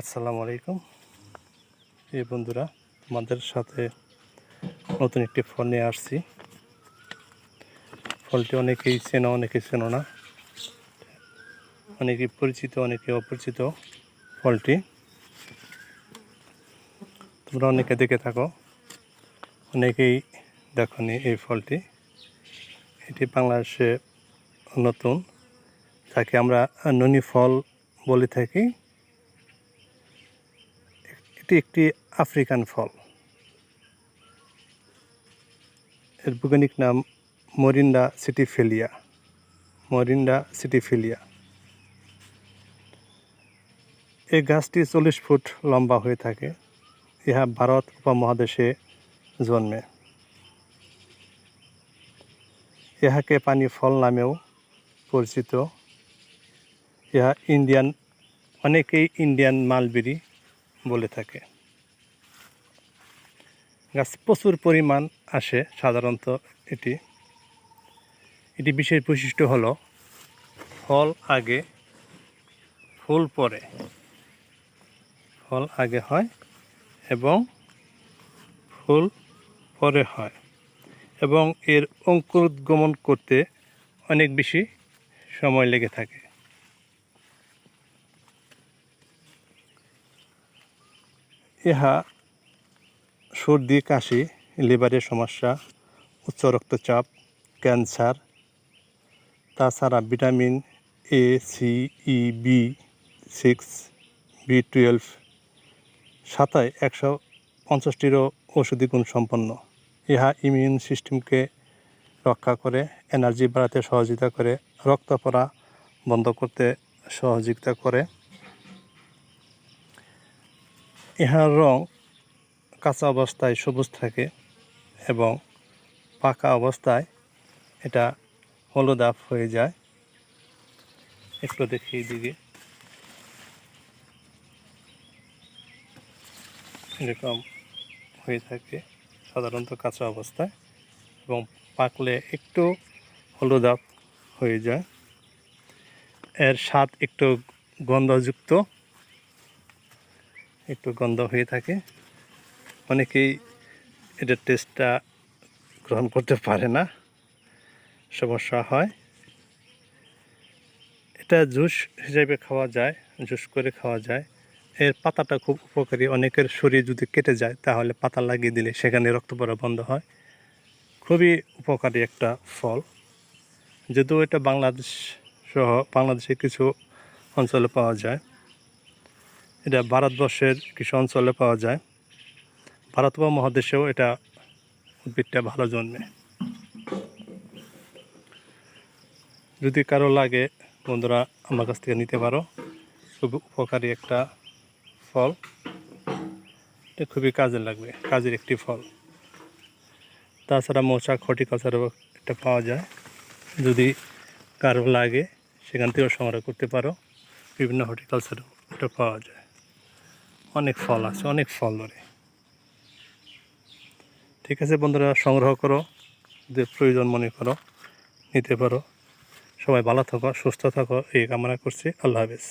আসসালামু আলাইকুম। এই বন্ধুরা, তোমাদের সাথে নতুন একটি ফল নিয়ে আসছি। ফলটি অনেকেই চেনো, অনেকেই চেনো না, অনেকেই পরিচিত, অনেকে অপরিচিত। ফলটি তোমরা অনেকে দেখে থাকো, অনেকেই দেখোনি এই ফলটি। এটি বাংলাদেশে নতুন, যাকে আমরা ননি ফল বলে থাকি। এটি একটি আফ্রিকান ফল। এর বৈজ্ঞানিক নাম মরিন্ডা সিটিফিলিয়া। মরিন্ডা সিটিফিলিয়া। এই গাছটি 40 ফুট লম্বা হয়ে থাকে। ইহা ভারত উপমহাদেশে জন্মে। ইহাকে পানি ফল নামেও পরিচিত। ইহা অনেকেই ইন্ডিয়ান মালবেরি বলে থাকে। গাছ প্রচুর পরিমাণ আসে সাধারণত। এটি বিশেষ বৈশিষ্ট্য হলো ফল আগে, ফুল পরে। ফল আগে হয় এবং ফুল পরে হয়, এবং এর অঙ্কুরোদ্গমন করতে অনেক বেশি সময় লেগে থাকে। ইহা সর্দি, কাশি, লিভারের সমস্যা, উচ্চ রক্তচাপ, ক্যান্সার, তাছাড়া vitamin A, C, E, B6, B12, 150টিরও ঔষধি গুণ সম্পন্ন। ইহা ইমিউন সিস্টেমকে রক্ষা করে, এনার্জি বাড়াতে সহযোগিতা করে, রক্ত পড়া বন্ধ করতে সহযোগিতা করে। ইহার রং কাঁচা অবস্থায় সবুজ থাকে এবং পাকা অবস্থায় এটা হলুদাভ হয়ে যায়। একটু দেখি দিকে, এরকম হয়ে থাকে সাধারণত কাঁচা অবস্থায়, এবং পাকলে একটু হলুদাভ হয়ে যায়। এর স্বাদ একটু গন্ধযুক্ত, একটু গন্ধ হয়ে থাকে। অনেকেই এটার টেস্টটা গ্রহণ করতে পারে না, সমস্যা হয়। এটা জুস হিসেবে খাওয়া যায়, জুস করে খাওয়া যায়। এর পাতাটা খুব উপকারী। অনেকের শরীর যদি কেটে যায় তাহলে পাতা লাগিয়ে দিলে সেখানে রক্ত পড়া বন্ধ হয়। খুবই উপকারী একটা ফল। যদিও এটা বাংলাদেশ সহ বাংলাদেশের কিছু অঞ্চলে পাওয়া যায়। এটা ভারতবর্ষের কিছু অঞ্চলে পাওয়া যায়। ভারত উপমহাদেশেও এটা উদ্ভিদটা ভালো জন্মে। যদি কারো লাগে, বন্ধুরা আমার কাছ থেকে নিতে পারো। খুব উপকারী একটা ফল। এটা খুবই কাজে লাগবে, কাজের একটি ফল। তাছাড়া মৌচাক, হর্টিকালচারও এটা পাওয়া যায়। যদি কারো লাগে সেখান থেকেও সংগ্রহ করতে পারো। বিভিন্ন হর্টিকালচারও এটা পাওয়া যায়। অনেক ফল আছে, অনেক ফল ধরে। ঠিক আছে বন্ধুরা, সংগ্রহ করো, যে প্রয়োজন মনে করো নিতে পারো। সবাই ভালো থাকো, সুস্থ থাকো, এই কামনা করছি। আল্লাহ হাফেজ।